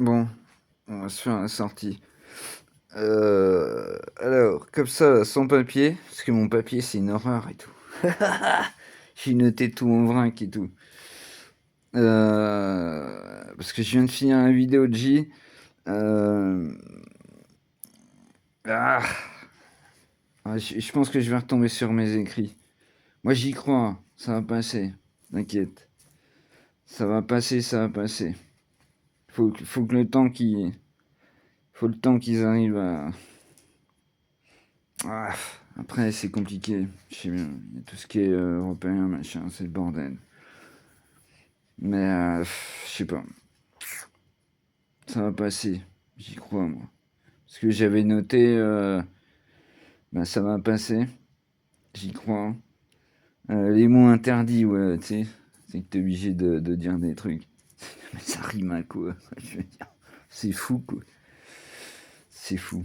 Bon, on va se faire la sortie. Alors, comme ça, là, sans papier, parce que mon papier, c'est une horreur et tout. J'ai noté tout en vrac et tout. Parce que je viens de finir la vidéo de J. Euh, ah, je pense que je vais retomber sur mes écrits. Moi, j'y crois, ça va passer. T'inquiète. Ça va passer, ça va passer. Faut que le temps qui... Faut le temps qu'ils arrivent à... Ah, après, c'est compliqué. Je sais bien. Il y a tout ce qui est européen, machin, c'est le bordel. Mais je sais pas. Ça va passer. J'y crois, moi. Parce que j'avais noté, ben, ça va passer. J'y crois. Les mots interdits, ouais, tu sais. C'est que t'es obligé de dire des trucs. Mais ça rime à quoi? Je veux dire. C'est fou, quoi. C'est fou.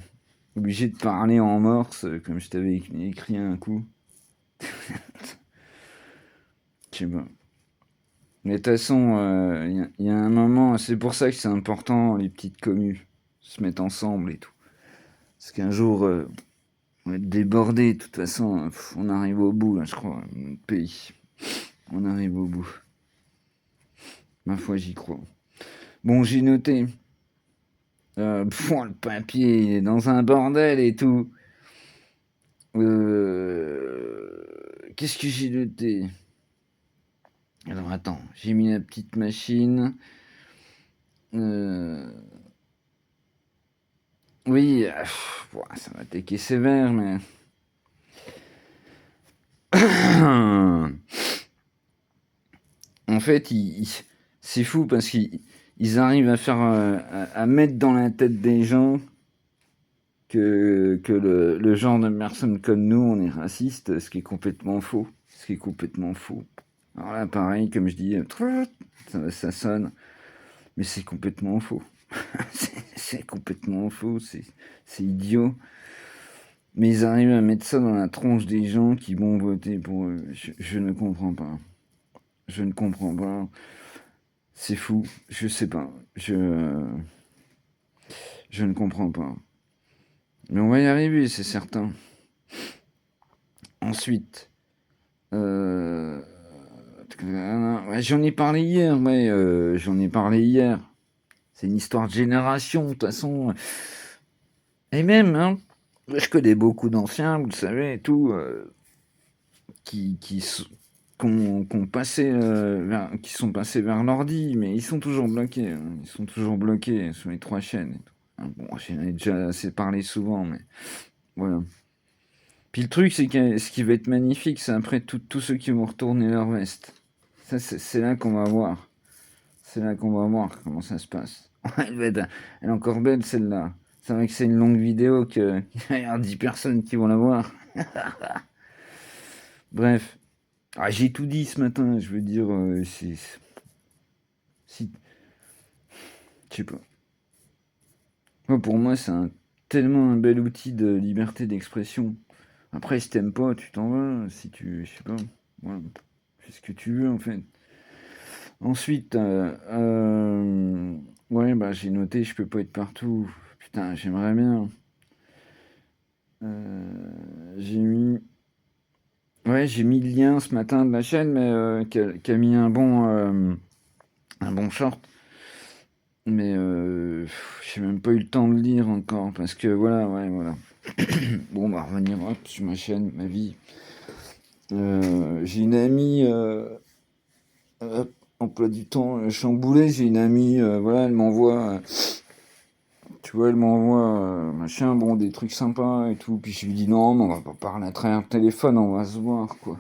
Obligé de parler en morse, comme je t'avais écrit un coup. Je sais pas. Mais de toute façon, il y a un moment, c'est pour ça que c'est important, les petites communes, se mettre ensemble et tout. Parce qu'un jour, on va être débordé, de toute façon, on arrive au bout, là, je crois, notre pays. On arrive au bout. Ma foi, j'y crois. Bon, j'ai noté. Le papier, il est dans un bordel et tout. Qu'est-ce que j'ai noté? Alors, attends, j'ai mis la petite machine. Euh, oui, ça va attaquer sévère, mais... En fait, c'est fou parce qu'ils arrivent à faire à mettre dans la tête des gens que le genre de personnes comme nous, on est raciste, ce qui est complètement faux. Ce qui est complètement faux. Alors là, pareil, comme je dis, ça sonne, mais c'est complètement faux. C'est complètement faux, c'est idiot. Mais ils arrivent à mettre ça dans la tronche des gens qui vont voter pour eux. Je ne comprends pas. Je ne comprends pas. C'est fou. Je sais pas. Je ne comprends pas. Mais on va y arriver, c'est certain. Ensuite, ouais, j'en ai parlé hier. Ouais, j'en ai parlé hier. C'est une histoire de génération, de toute façon. Et même, hein, je connais beaucoup d'anciens, vous le savez, et tout, qui ont passé, qui sont passés vers l'ordi, mais ils sont toujours bloqués. Hein. Ils sont toujours bloqués sur les trois chaînes. Et tout. Hein, bon, j'en ai déjà assez parlé souvent, mais voilà. Puis le truc, c'est que ce qui va être magnifique, c'est après tous ceux qui vont retourner leur veste. Ça, c'est là qu'on va voir. C'est là qu'on va voir comment ça se passe. Elle est encore belle celle-là. C'est vrai que c'est une longue vidéo qu'il y a 10 personnes qui vont la voir. Bref. Ah, j'ai tout dit ce matin, je veux dire, si, je sais pas. Moi, pour moi, tellement un bel outil de liberté d'expression. Après, si t'aimes pas, tu t'en vas. Si tu, je sais pas, voilà, fais ce que tu veux en fait. Ensuite, ouais, bah j'ai noté, je peux pas être partout. Putain, j'aimerais bien. J'ai mis, ouais, j'ai mis le lien ce matin de la chaîne, mais qui a mis un bon short. Mais j'ai même pas eu le temps de lire encore parce que voilà, ouais, voilà. Bon, bah revenir hop, sur ma chaîne, ma vie. J'ai une amie, hop, emploi du temps chamboulé. J'ai une amie, voilà, elle m'envoie. Tu vois, elle m'envoie machin, bon, des trucs sympas et tout. Puis je lui dis non, mais on va pas parler à travers le téléphone, on va se voir, quoi.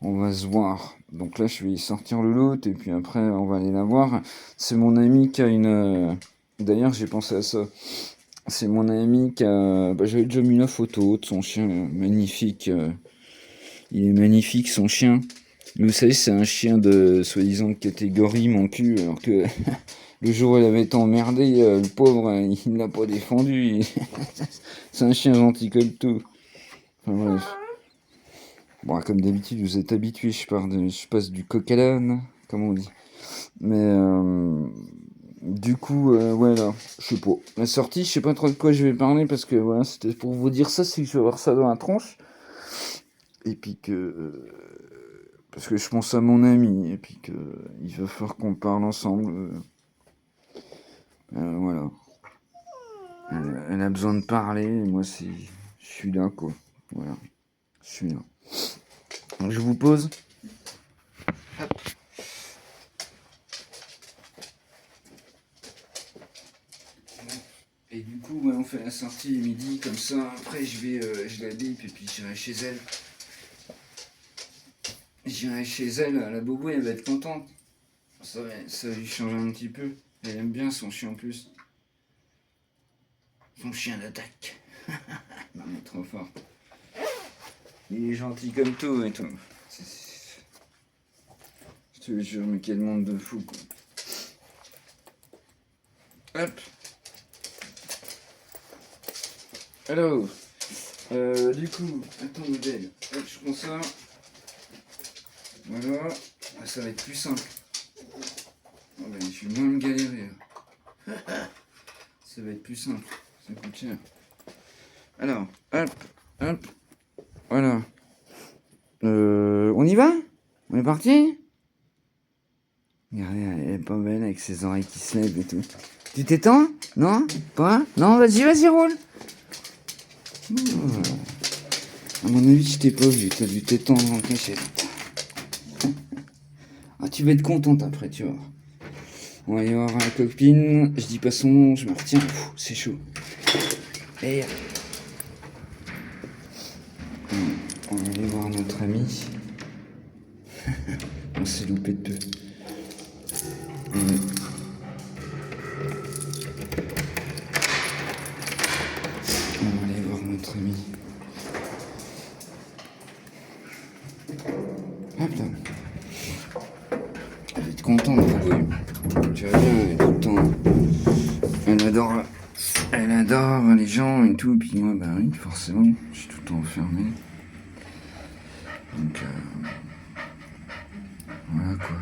On va se voir. Donc là, je vais sortir le lot et puis après, on va aller la voir. C'est mon ami qui a une. D'ailleurs, j'ai pensé à ça. C'est mon ami qui a. Bah, j'avais déjà mis la photo de son chien magnifique. Il est magnifique, son chien. Mais vous savez, c'est un chien de soi-disant de catégorie, mon cul, alors que le jour où il avait été emmerdé, le pauvre, il ne l'a pas défendu. C'est un chien gentil comme tout. Enfin bref. Bon, comme d'habitude, vous êtes habitués, je passe du coq à l'âne, comme on dit. Mais Du coup, ouais, là, je sais pas. La sortie, je sais pas trop de quoi je vais parler parce que voilà, c'était pour vous dire ça, c'est que je vais avoir ça dans la tronche. Et puis que. Parce que je pense à mon ami, et puis que il va falloir qu'on parle ensemble. Voilà. Elle a besoin de parler, et moi, je suis là, quoi. Voilà, je suis là. Donc, je vous pose. Et du coup, ouais, on fait la sortie midi, comme ça. Après, je la bip, et puis j'irai chez elle. J'irai chez elle, la bobo, elle va être contente. Ça va lui changer un petit peu. Elle aime bien son chien en plus. Son chien d'attaque. Non, mais trop fort. Il est gentil comme tout et tout. Je te jure, mais quel monde de fou, quoi. Hop. Alors, du coup, attends, modèle. Hop, je prends ça. Voilà. Ah, ça va être plus simple. Oh, ben, je vais moins me galérer. Ça va être plus simple. Ça coûte cher. Alors, hop, hop. Voilà. On y va? On est parti? Regardez, elle est pas belle avec ses oreilles qui se lèvent et tout. Tu t'étends? Non? Pas? Non, vas-y, roule. Oh. À mon avis, je t'ai pas vu. T'as dû t'étendre en cachette. Ah, tu vas être contente après, tu vois. On va aller voir la copine. Je dis pas son nom, je me retiens. C'est chaud. Et on va aller voir notre ami. On s'est loupé de peu. On va aller voir notre ami. Hop là. Elle va être contente, tu vas bien, elle est tout le temps. Elle adore les gens et tout. Et puis moi, bah oui, forcément, je suis tout le temps enfermé. Donc, voilà quoi.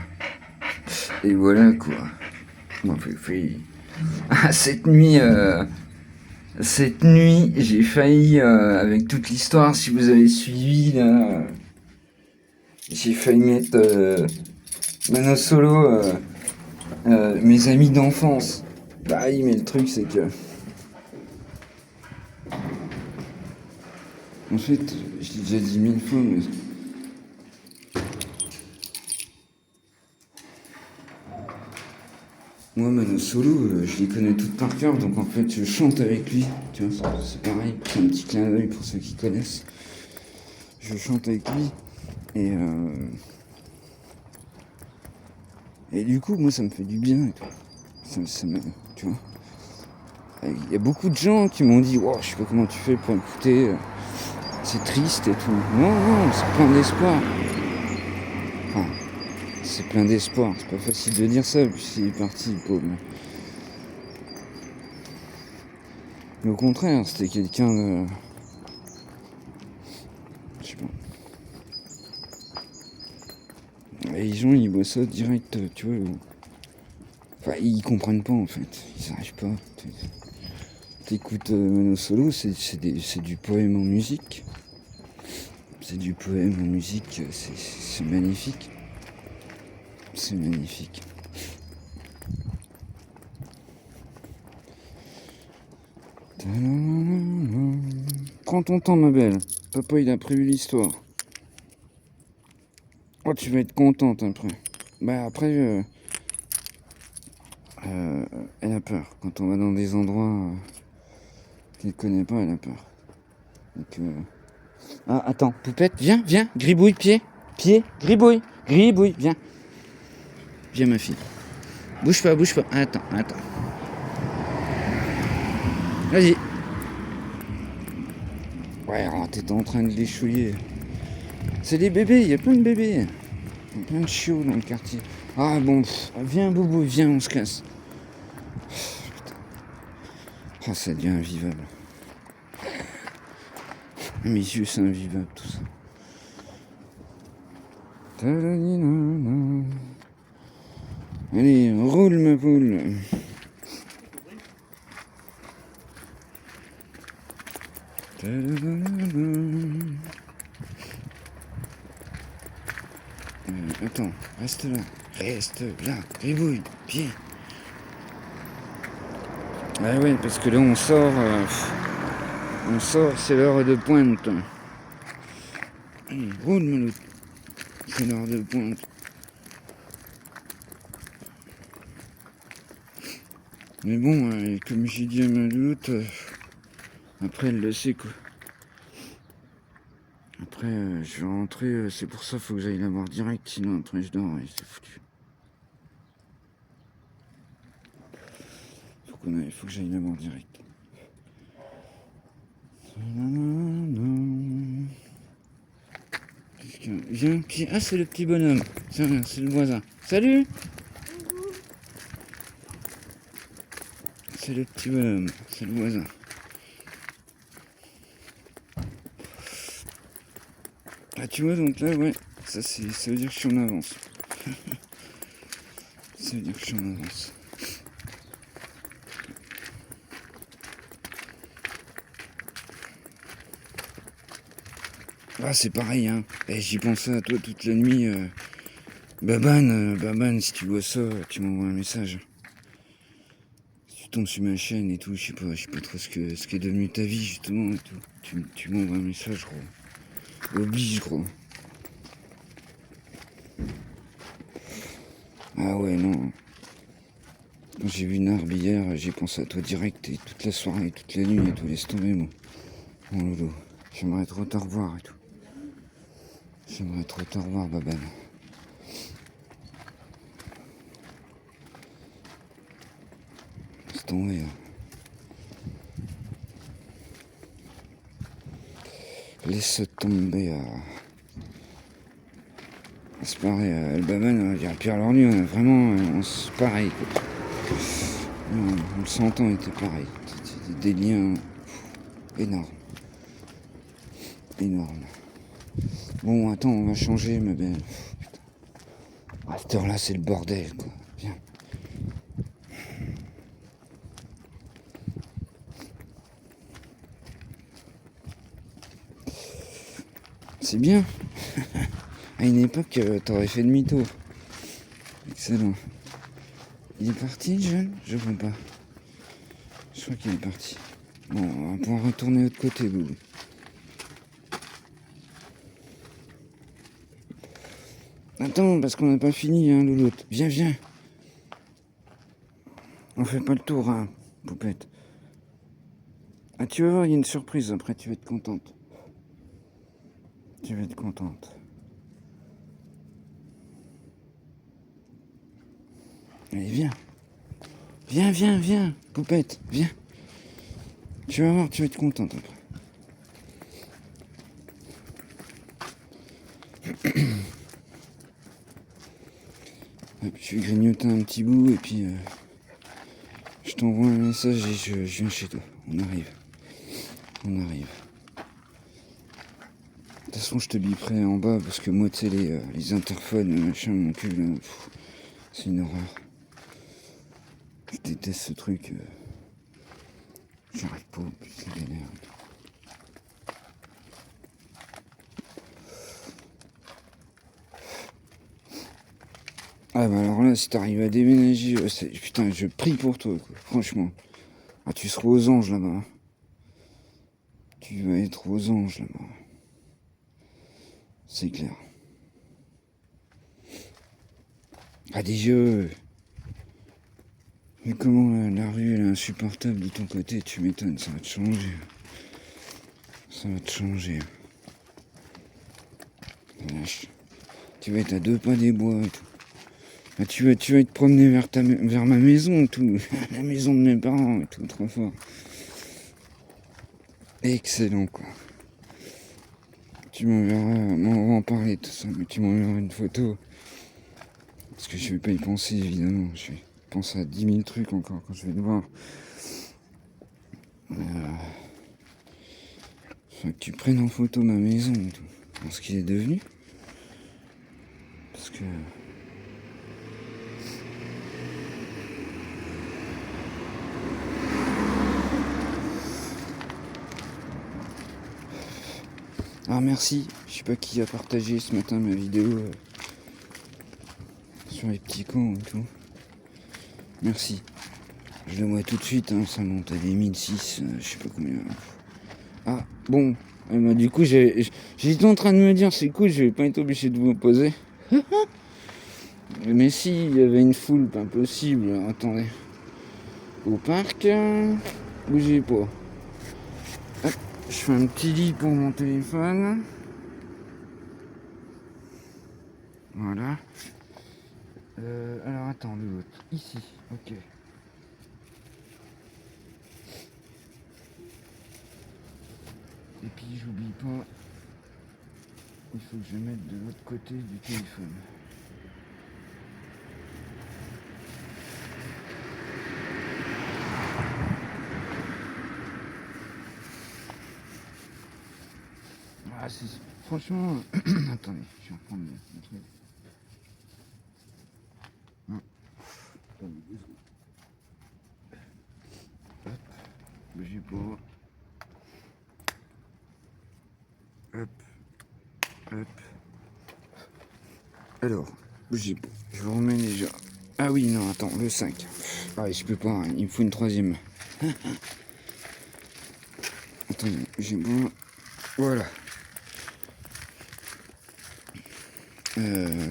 Et voilà quoi. Bon, ah, cette nuit, j'ai failli, avec toute l'histoire, si vous avez suivi, là, j'ai failli mettre Mano Solo, mes amis d'enfance. Bah oui, mais le truc, c'est que. En fait, je l'ai déjà dit 1000 fois, mais. Moi, Mano Solo, je les connais toutes par cœur, donc en fait, je chante avec lui. Tu vois, c'est pareil, c'est un petit clin d'œil pour ceux qui connaissent. Je chante avec lui, et. Et du coup, moi, ça me fait du bien et tout. Tu vois. Il y a beaucoup de gens qui m'ont dit, wow, je sais pas comment tu fais pour écouter, c'est triste et tout. Non, c'est plein d'espoir. Enfin, c'est plein d'espoir. C'est pas facile de dire ça, puis c'est parti, pauvre. Mais au contraire, c'était quelqu'un de. Je sais pas. Et les gens, ils voient ça direct, tu vois. Enfin, ils comprennent pas en fait. Ils arrivent pas. T'écoutes Mano Solo, c'est du poème en musique. C'est du poème en musique, c'est magnifique. C'est magnifique. Prends ton temps, ma belle. Papa, il a prévu l'histoire. Oh, tu vas être contente après. Bah, après, elle a peur. Quand on va dans des endroits qu'elle connaît pas, elle a peur. Donc, ah, attends, poupette, viens, gribouille, pied, gribouille, viens. Viens, ma fille. Bouge pas. Attends. Vas-y. Ouais, oh, t'es en train de les chouiller. C'est des bébés, il y a plein de bébés. Il y a plein de chiots dans le quartier. Ah bon, viens, Boubou, viens, on se casse. Putain. Ah, ça devient invivable. Mes yeux, c'est invivable, tout ça. Allez, roule ma poule. Attends, reste là, gribouille, pied. Ah ouais, parce que là on sort, c'est l'heure de pointe. Allez, roule Maloute, c'est l'heure de pointe. Mais bon, comme j'ai dit à Maloute, après elle le sait quoi. Après je vais rentrer, c'est pour ça faut que j'aille la voir direct, sinon après je dors et c'est foutu. Il faut que j'aille la voir direct. Viens, ah c'est le petit bonhomme, c'est le voisin. Salut. C'est le petit bonhomme, c'est le voisin. Ah tu vois donc là ouais, ça veut dire que je suis en avance. Ça veut dire que je suis en avance. Ah c'est pareil hein, j'y pensais à toi toute la nuit. Baban, si tu vois ça, tu m'envoies un message. Si tu tombes sur ma chaîne et tout, je sais pas trop ce qu'est devenu ta vie justement et tout. Tu m'envoies un message gros. Oblige gros. Ah ouais non. Quand j'ai vu Narb hier, j'ai pensé à toi direct et toute la soirée, toute la nuit et tout, laisse tomber moi. Mon loulou. J'aimerais trop te revoir et tout. J'aimerais trop te revoir Baban. Laisse tomber. Laisse tomber. C'est pareil, Albaman, on va dire Pierre Lornu, vraiment, c'est pareil. Quoi. On s'entend était pareil. C'était des liens énormes. Énormes. Bon, attends, on va changer, ma belle. Putain. À cette heure-là, c'est le bordel, quoi. Viens. C'est bien. À une époque, t'aurais fait demi-tour. Excellent. Il est parti, le jeune? Je vois pas. Je crois qu'il est parti. Bon, on va pouvoir retourner de l'autre côté, Boubou. Attends, parce qu'on n'a pas fini, hein, louloute. Viens. On fait pas le tour, hein, poupette. Ah, tu vas voir, il y a une surprise après, tu vas être contente. Tu vas être contente. Allez, viens. Viens, poupette, viens. Tu vas voir, tu vas être contente après. Je vais grignoter un petit bout et puis je t'envoie un message et je viens chez toi. On arrive. De toute façon, je te biperai en bas parce que moi, tu sais, les interphones, machin, mon cul, là, c'est une horreur. Je déteste ce truc. J'arrive pas, c'est galère. Ah bah alors là, si t'arrives à déménager, putain, je prie pour toi, quoi, franchement. Ah, tu seras aux anges là-bas. Hein. Tu vas être aux anges là-bas. C'est clair. Ah des jeux. Mais comment la rue elle est insupportable de ton côté, tu m'étonnes, ça va te changer. Ça va te changer. Lâche. Tu vas être à 2 pas des bois et tout. Ah, tu vas te promener vers ma maison et tout. La maison de mes parents et tout, trop fort. Excellent quoi. Tu m'enverras, on va en parler de tout ça, mais tu m'enverras une photo. Parce que je vais pas y penser évidemment. Je vais penser à 10 000 trucs encore quand je vais le voir. Faut que tu prennes en photo ma maison et tout. Pour ce qu'il est devenu. Parce que. Ah merci, je sais pas qui a partagé ce matin ma vidéo sur les petits camps et tout. Merci. Je le vois tout de suite, hein, ça monte à des 1006, je sais pas combien. Ah bon, bah, du coup j'étais en train de me dire c'est cool, je vais pas être obligé de vous opposer. Mais si, il y avait une foule pas possible, attendez. Au parc, bougez pas. Hop, je fais un petit lit pour mon téléphone. Voilà. Alors attends, l'autre. Ici, ok. Et puis j'oublie pas, il faut que je mette de l'autre côté du téléphone. Ah, franchement, attendez, je vais reprendre mon truc. Non. Attendez 2 secondes. Hop, bougez pas. Hop, hop. Alors, bougez pas. Je vous remets déjà. Ah oui, non, attends, le 5. Ah, je peux pas, hein, il me faut une troisième. Attendez, j'ai bon. Voilà.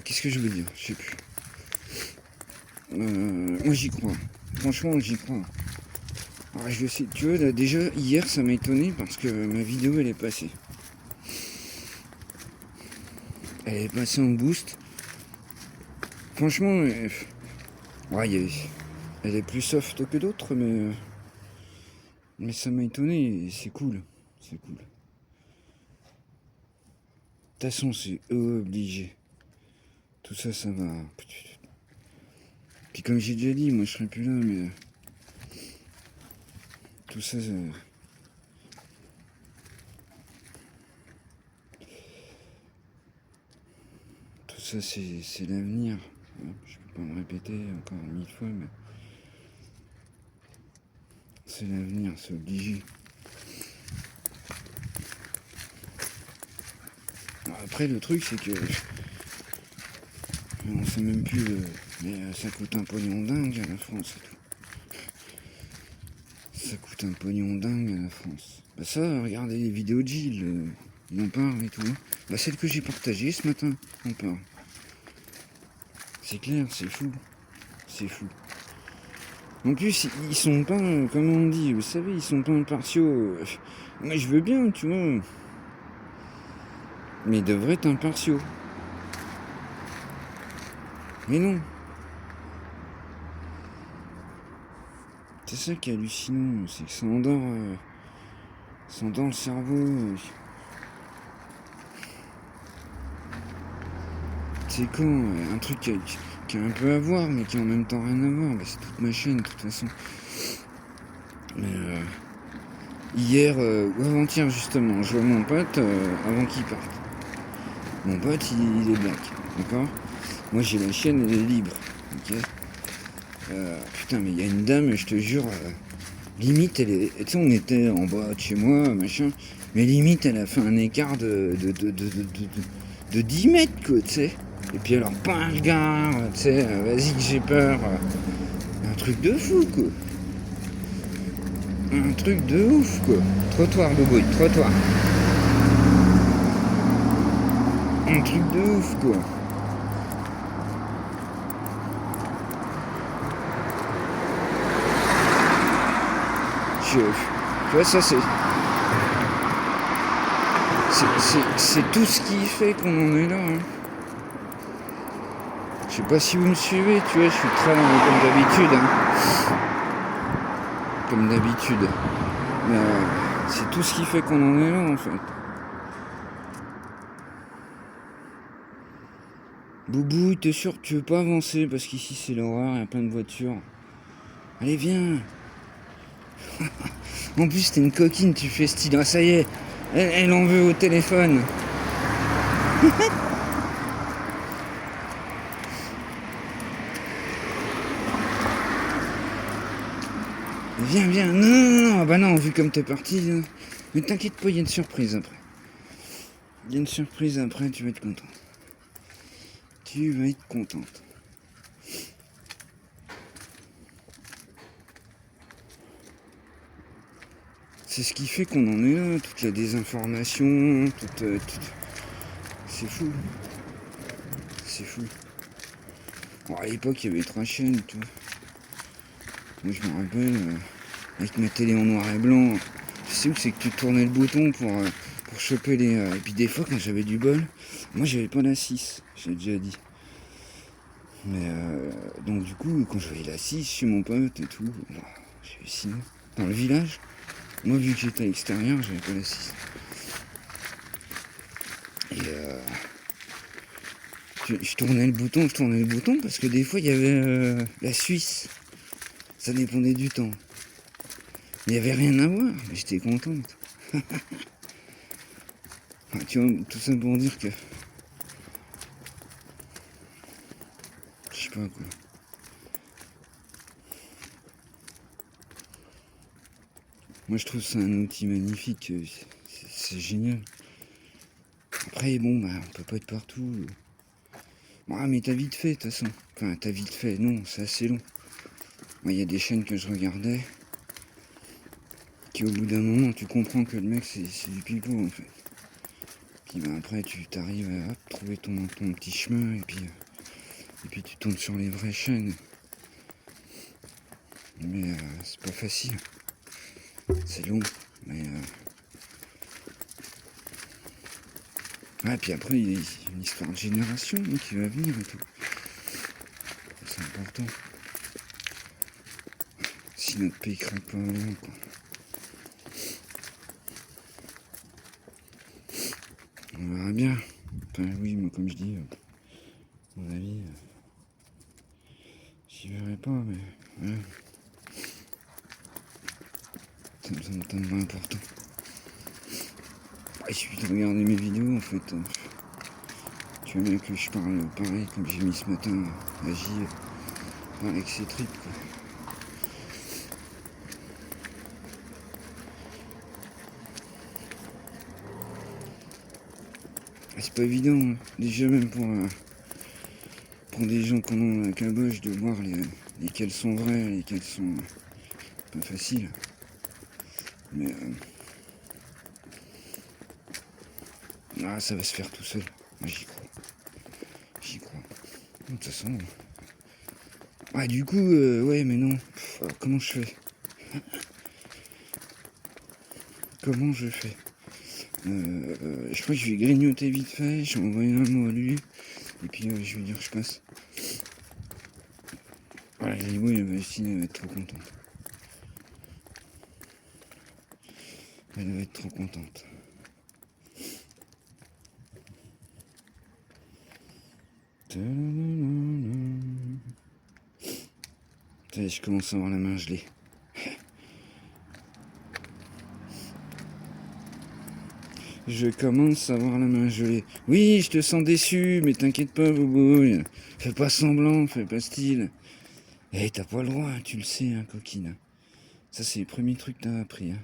Qu'est-ce que je veux dire? Je sais plus. Moi j'y crois. Franchement, j'y crois. Ah, je sais, tu vois, là, déjà, hier, ça m'a étonné parce que ma vidéo, elle est passée. Elle est passée en boost. Franchement, ouais, elle est plus soft que d'autres, mais ça m'a étonné et c'est cool. C'est cool. De toute façon, c'est obligé. Tout ça, ça va. Puis comme j'ai déjà dit, moi je serai plus là, mais tout ça, tout ça, c'est l'avenir. Je peux pas me répéter encore 1000 fois, mais c'est l'avenir, c'est obligé. Alors après, le truc, c'est que on sait même plus, mais ça coûte un pognon dingue à la France et tout. Ça coûte un pognon dingue à la France. Bah ça, regardez les vidéos de Gilles, il en parle et tout. Bah celle que j'ai partagée ce matin, on parle. C'est clair, c'est fou. C'est fou. En plus, ils sont pas, comment on dit, vous savez, ils sont pas impartiaux. Moi je veux bien, tu vois. Mais ils devraient être impartiaux. Mais non. C'est ça qui est hallucinant, c'est que ça endort le cerveau. C'est con, un truc qui a un peu à voir, mais qui a en même temps rien à voir. Bah, c'est toute ma chaîne, de toute façon. Mais hier, ou avant-hier justement, je vois mon pote avant qu'il parte. Mon pote, il est black, d'accord? Moi, j'ai la chaîne, elle est libre, ok? Putain, mais il y a une dame, je te jure, limite, elle est. Tu sais, on était en bas de chez moi, machin, mais limite, elle a fait un écart de 10 mètres, quoi, tu sais. Et puis alors, pas un regard, tu sais, vas-y que j'ai peur. Un truc de fou, quoi. Un truc de ouf, quoi. Trottoir, Bobo, trottoir. Un truc de ouf, quoi. Tu vois, ça, c'est tout ce qui fait qu'on en est là, hein. Je sais pas si vous me suivez, tu vois, je suis très comme d'habitude, hein. Comme d'habitude. Mais c'est tout ce qui fait qu'on en est là, en fait. Boubou, t'es sûr que tu veux pas avancer parce qu'ici c'est l'horreur, il y a plein de voitures. Allez, viens. En plus, t'es une coquine, tu fais style. Ah, ça y est, elle en veut au téléphone. Viens. Non. Bah non, vu comme t'es parti. Mais t'inquiète pas, il y a une surprise après. Il y a une surprise après, tu vas être content. Tu vas être contente. C'est ce qui fait qu'on en est là, toute la désinformation, c'est fou. C'est fou. Bon, à l'époque, il y avait 3 chaînes, tout. Moi, je me rappelle, avec ma télé en noir et blanc, tu sais où c'est que tu tournais le bouton pour choper les... Et puis des fois, quand j'avais du bol, moi, j'avais pas la 6, j'ai déjà dit. Mais donc du coup, quand je voyais la 6 chez mon pote et tout, j'ai halluciné. Dans le village, moi, vu que j'étais à l'extérieur, j'avais pas la 6. Et je tournais le bouton parce que des fois il y avait la Suisse. Ça dépendait du temps. Il n'y avait rien à voir, mais j'étais contente. Enfin, tu vois, tout ça pour dire que... Je sais pas quoi. Moi je trouve ça un outil magnifique. C'est génial. Après bon bah on peut pas être partout. Ah mais t'as vite fait de toute façon. Enfin t'as vite fait, non, c'est assez long. Moi il y a des chaînes que je regardais qui au bout d'un moment tu comprends que le mec c'est du pipeau en fait. Puis bah, après tu t'arrives à trouver ton petit chemin et puis tu tombes sur les vraies chaînes. Mais c'est pas facile. C'est long. Mais puis après il y a une histoire de génération qui va venir et tout. C'est important. Si notre pays craque pas avant, quoi. On verra bien. Enfin oui, moi comme je dis, à mon avis, j'y verrai pas, mais ouais. Ça me semble tellement important. Il suffit de regarder mes vidéos en fait. Tu vois bien que je parle pareil comme j'ai mis ce matin à J avec ses tripes quoi. C'est pas évident, hein. Déjà même pour des gens qui en ont la caboche de voir lesquels sont vrais, lesquels sont pas faciles. Mais ça va se faire tout seul. Moi, j'y crois. J'y crois. De toute façon. Du coup, ouais, mais non. Comment je fais? Comment je fais? Je crois que je vais grignoter vite fait. Je vais envoyer un mot à lui. Et puis je vais dire que je passe. Voilà, Gribouille, elle va être trop contente. Elle va être trop contente. Je commence à avoir la main gelée. Je commence à avoir la main gelée. Oui, je te sens déçu, mais t'inquiète pas, Boubouille. Fais pas semblant, fais pas style. T'as pas le droit, tu le sais, hein, coquine. Ça, c'est les premiers trucs que t'as appris. Hein.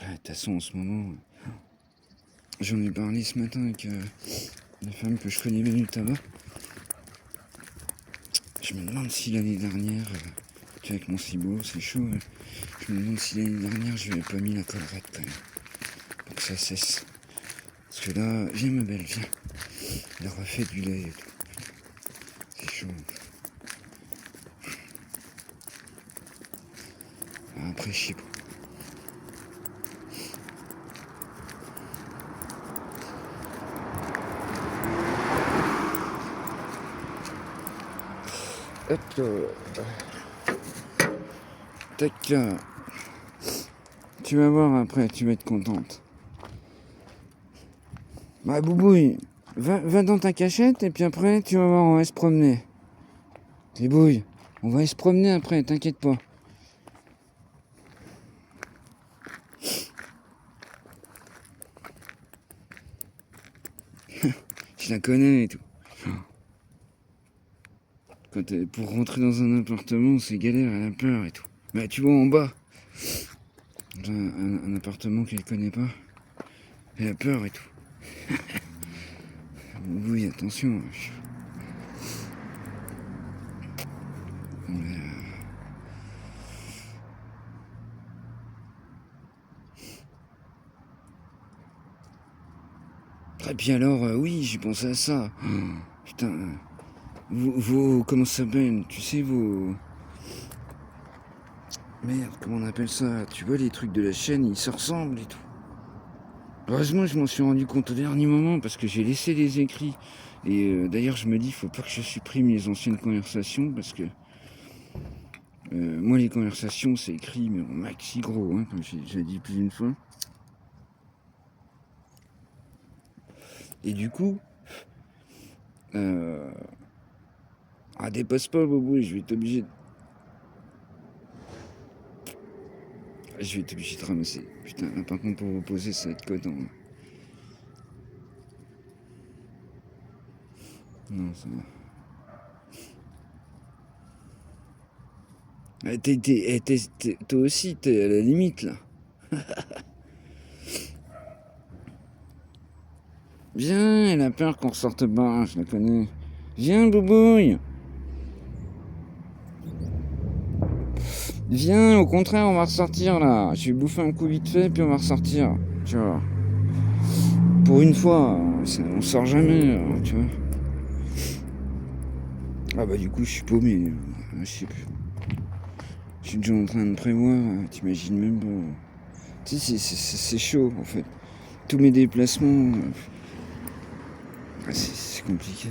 De toute façon, en ce moment, j'en ai parlé ce matin avec la femme que je connais bien du tabac. Je me demande si l'année dernière, tu vois, avec mon ciboulot, c'est chaud. Hein. Je me demande si l'année dernière, je lui avais pas mis la collerette quand même. Pour que ça cesse. Parce que là, viens ma belle, viens. Elle a refait du lait et tout. C'est chaud. Après, je sais pas. Hop là. Tac là. Tu vas voir après, tu vas être contente. Boubouille, va dans ta cachette et puis après, tu vas voir, on va se promener. Gribouille, on va se promener après, t'inquiète pas. Je la connais et tout. Pour rentrer dans un appartement, c'est galère, elle a peur et tout. Tu vois en bas. dans un appartement qu'elle connaît pas. Elle a peur et tout. Oui, attention. Mais, et puis alors, oui, j'ai pensé à ça. Putain, comment ça s'appelle? Tu sais, merde, comment on appelle ça? Tu vois, les trucs de la chaîne, ils se ressemblent et tout. Heureusement, je m'en suis rendu compte au dernier moment parce que j'ai laissé les écrits. Et d'ailleurs, je me dis, il faut pas que je supprime les anciennes conversations parce que moi, les conversations, c'est écrit, mais en maxi gros, hein, comme j'ai dit plus d'une fois. Et du coup, dépasse pas, Bobo, je vais être obligé de... Je vais être obligé de ramasser. Putain, là, par contre, pour vous poser, ça va être codant. Non, ça va. Toi aussi, t'es à la limite, là. Viens, elle a peur qu'on ressorte pas, je la connais. Viens, Boubouille. Viens, au contraire, on va ressortir, là. Je vais bouffer un coup vite fait, puis on va ressortir. Tu vois. Pour une fois, on sort jamais, tu vois. Ah bah du coup, je suis paumé. Je sais plus. Je suis déjà en train de prévoir, t'imagines même pas. Tu sais, c'est chaud, en fait. Tous mes déplacements... c'est compliqué.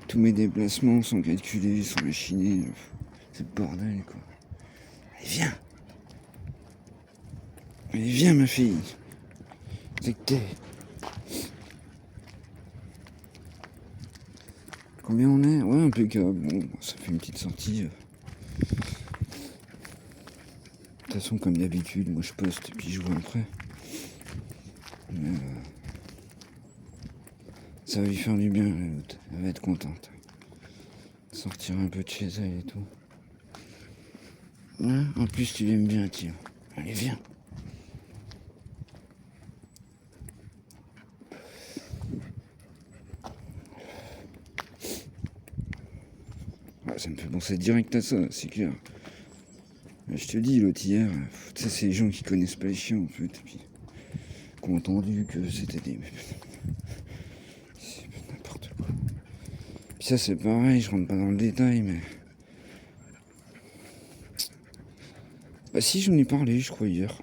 Tous mes déplacements sont calculés, sont machinés. C'est le bordel, quoi. Allez, viens. Allez, viens, ma fille. C'est que t'es... Combien on est? Ouais, impeccable. Bon, ça fait une petite sortie. De toute façon, comme d'habitude, moi je poste et puis je vois après. Mais, ça va lui faire du bien, l'autre. Elle va être contente. Sortir un peu de chez elle et tout. Ouais, en plus, tu l'aimes bien, tiens. Allez, viens. Ça me fait penser direct à ça, c'est clair. Je te dis, l'autre hier, tu sais, c'est les gens qui connaissent pas les chiens, en fait, et puis qui ont entendu que c'était des... C'est n'importe quoi. Puis ça, c'est pareil, je rentre pas dans le détail, mais... Bah si, j'en ai parlé, je crois, hier.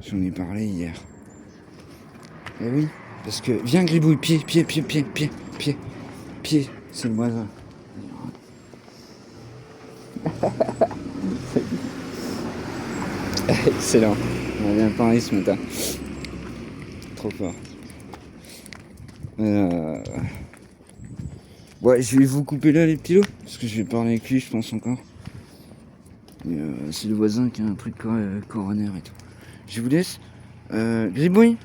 J'en ai parlé hier. Eh oui, parce que... Viens, Gribouille, pied, c'est le voisin. Excellent. On a bien parlé ce matin. Trop fort. Ouais, je vais vous couper là les petits lots, parce que je vais parler avec lui, je pense encore. C'est le voisin qui a un truc coroner et tout. Je vous laisse. Gribouille,